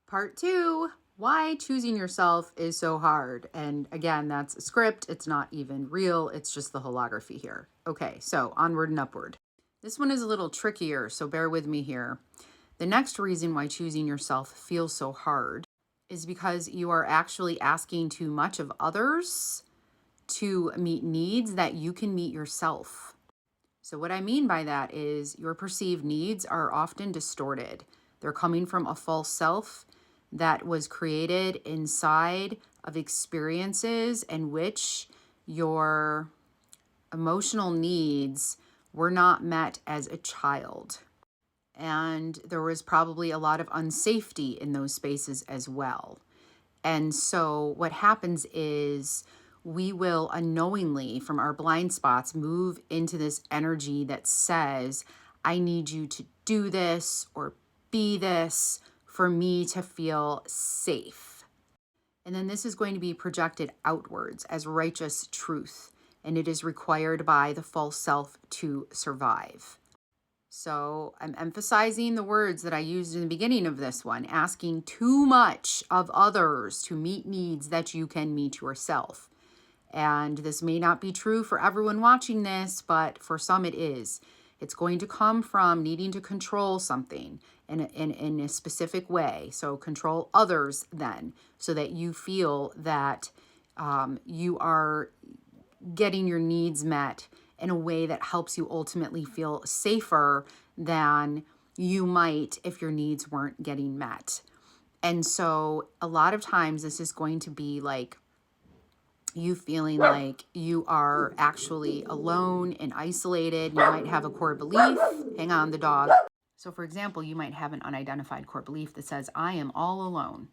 Part two, why choosing yourself is so hard. And again, that's a script. It's not even real. It's just the holography here. Okay, so onward and upward. This one is a little trickier, so bear with me here. The next reason why choosing yourself feels so hard is because you are actually asking too much of others to meet needs that you can meet yourself. So, what I mean by that is your perceived needs are often distorted. They're coming from a false self that was created inside of experiences in which your emotional needs were not met as a child. And there was probably a lot of unsafety in those spaces as well. And so what happens is we will unknowingly, from our blind spots, move into this energy that says, I need you to do this or be this for me to feel safe. And then this is going to be projected outwards as righteous truth, and it is required by the false self to survive. So I'm emphasizing the words that I used in the beginning of this one, asking too much of others to meet needs that you can meet yourself. And this may not be true for everyone watching this, but for some it is. It's going to come from needing to control something in a specific way. So control others then, so that you feel that you are getting your needs met in a way that helps you ultimately feel safer than you might if your needs weren't getting met. And so a lot of times this is going to be like you feeling like you are actually alone and isolated. You might have a core belief. Hang on, the dog. So for example, you might have an unidentified core belief that says, I am all alone.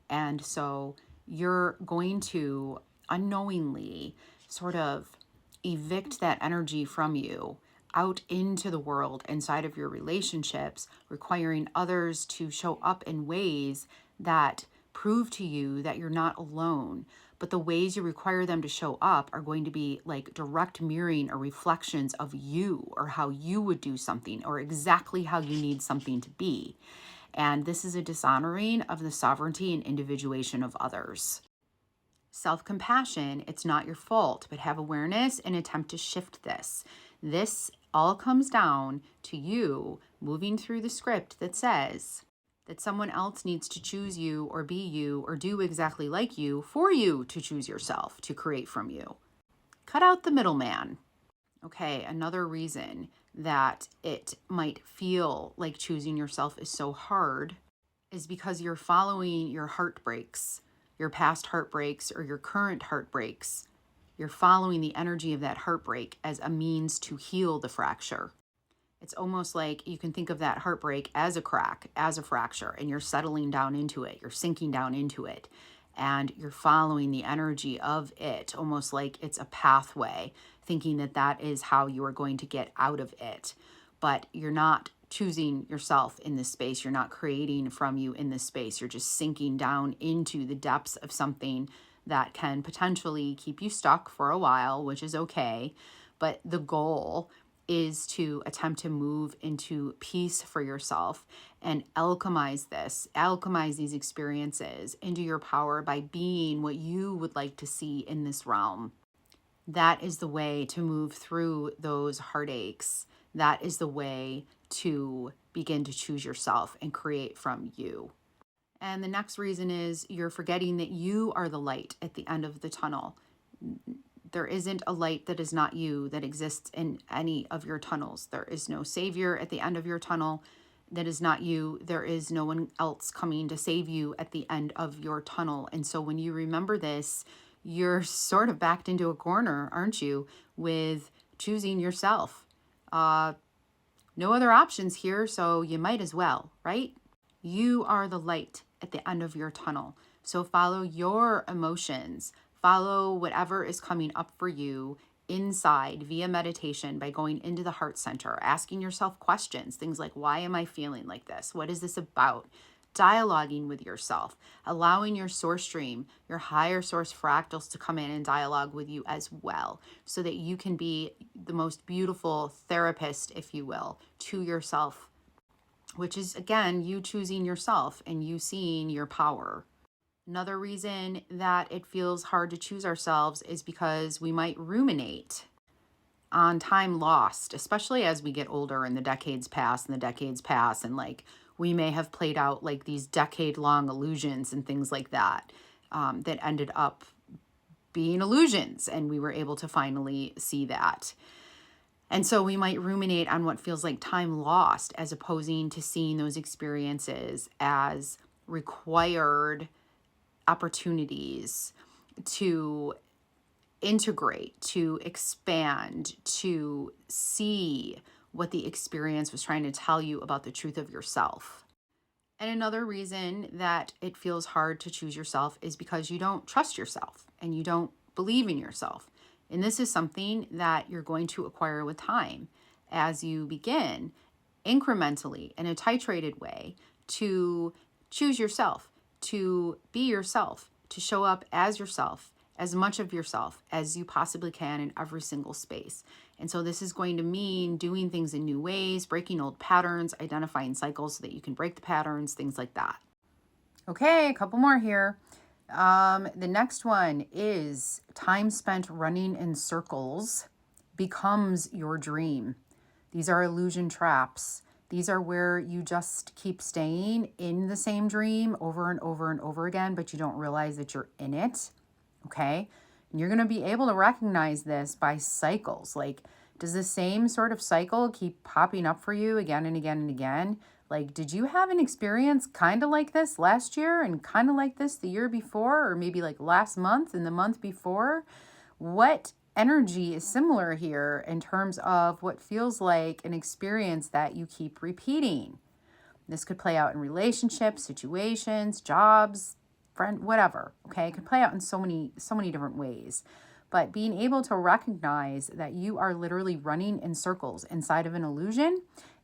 And so you're going to unknowingly sort of evict that energy from you out into the world inside of your relationships, requiring others to show up in ways that prove to you that you're not alone. But the ways you require them to show up are going to be like direct mirroring or reflections of you or how you would do something or exactly how you need something to be. And this is a dishonoring of the sovereignty and individuation of others. Self-compassion, it's not your fault, but have awareness and attempt to shift this. This all comes down to you moving through the script that says that someone else needs to choose you or be you or do exactly like you for you to choose yourself, to create from you. Cut out the middleman. Okay, another reason that it might feel like choosing yourself is so hard is because you're following your heartbreaks, your past heartbreaks or your current heartbreaks. You're following the energy of that heartbreak as a means to heal the fracture. It's almost like you can think of that heartbreak as a crack, as a fracture, and you're settling down into it. You're sinking down into it, and you're following the energy of it, almost like it's a pathway, thinking that that is how you are going to get out of it. But you're not choosing yourself in this space. You're not creating from you in this space. You're just sinking down into the depths of something that can potentially keep you stuck for a while, which is okay. But the goal is to attempt to move into peace for yourself and alchemize these experiences into your power by being what you would like to see in this realm. That is the way to move through those heartaches. That is the way to begin to choose yourself and create from you. And the next reason is you're forgetting that you are the light at the end of the tunnel. There isn't a light that is not you that exists in any of your tunnels. There is no savior at the end of your tunnel that is not you. There is no one else coming to save you at the end of your tunnel. And so when you remember this, you're sort of backed into a corner, aren't you, with choosing yourself. No other options here, so you might as well, right? You are the light at the end of your tunnel. So follow your emotions. Follow whatever is coming up for you inside via meditation by going into the heart center, asking yourself questions, things like, why am I feeling like this? What is this about? Dialoguing with yourself, allowing your source stream, your higher source fractals to come in and dialogue with you as well, so that you can be the most beautiful therapist, if you will, to yourself which is, again, you choosing yourself and you seeing your power. Another reason that it feels hard to choose ourselves is because we might ruminate on time lost, especially as we get older and the decades pass and the decades pass. And like we may have played out like these decade-long illusions and things like that, that ended up being illusions. And we were able to finally see that. And so we might ruminate on what feels like time lost as opposing to seeing those experiences as required opportunities to integrate, to expand, to see what the experience was trying to tell you about the truth of yourself. And another reason that it feels hard to choose yourself is because you don't trust yourself and you don't believe in yourself. And this is something that you're going to acquire with time as you begin incrementally in a titrated way to choose yourself, to be yourself, to show up as yourself, as much of yourself as you possibly can in every single space. And so this is going to mean doing things in new ways, breaking old patterns, identifying cycles so that you can break the patterns, things like that. Okay, a couple more here. The next one is time spent running in circles becomes your dream. These are illusion traps. These are where you just keep staying in the same dream over and over and over again, but you don't realize that you're in it. Okay. And you're going to be able to recognize this by cycles. Like, does the same sort of cycle keep popping up for you again and again and again? Like, did you have an experience kind of like this last year and kind of like this the year before, or maybe like last month and the month before? What energy is similar here in terms of what feels like an experience that you keep repeating? This could play out in relationships, situations, jobs, friend, whatever. Okay, it could play out in so many different ways. But being able to recognize that you are literally running in circles inside of an illusion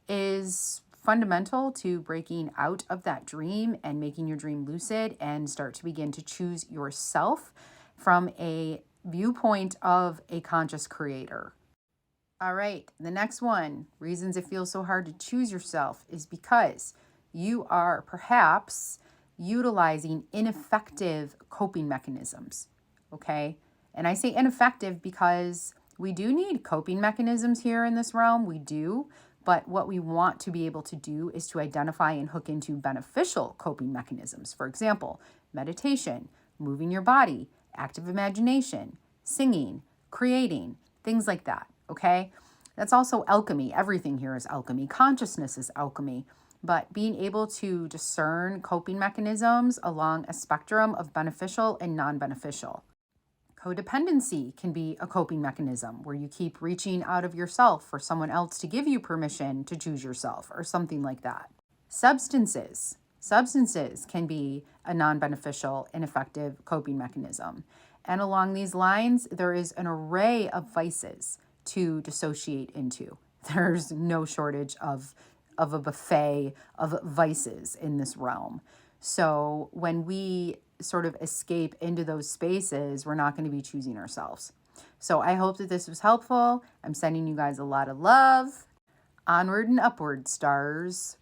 is fundamental to breaking out of that dream and making your dream lucid and start to begin to choose yourself from a viewpoint of a conscious creator. All right, the next one, reasons it feels so hard to choose yourself is because you are perhaps utilizing ineffective coping mechanisms, okay? And I say ineffective because we do need coping mechanisms here in this realm, we do, but what we want to be able to do is to identify and hook into beneficial coping mechanisms. For example, meditation, moving your body, active imagination, singing, creating, things like that, okay? That's also alchemy. Everything here is alchemy. Consciousness is alchemy. But being able to discern coping mechanisms along a spectrum of beneficial and non-beneficial. Codependency can be a coping mechanism where you keep reaching out of yourself for someone else to give you permission to choose yourself or something like that. Substances can be a non-beneficial, ineffective coping mechanism. And along these lines, there is an array of vices to dissociate into. There's no shortage of a buffet of vices in this realm. So when we sort of escape into those spaces, we're not going to be choosing ourselves. So I hope that this was helpful. I'm sending you guys a lot of love. Onward and upward, stars.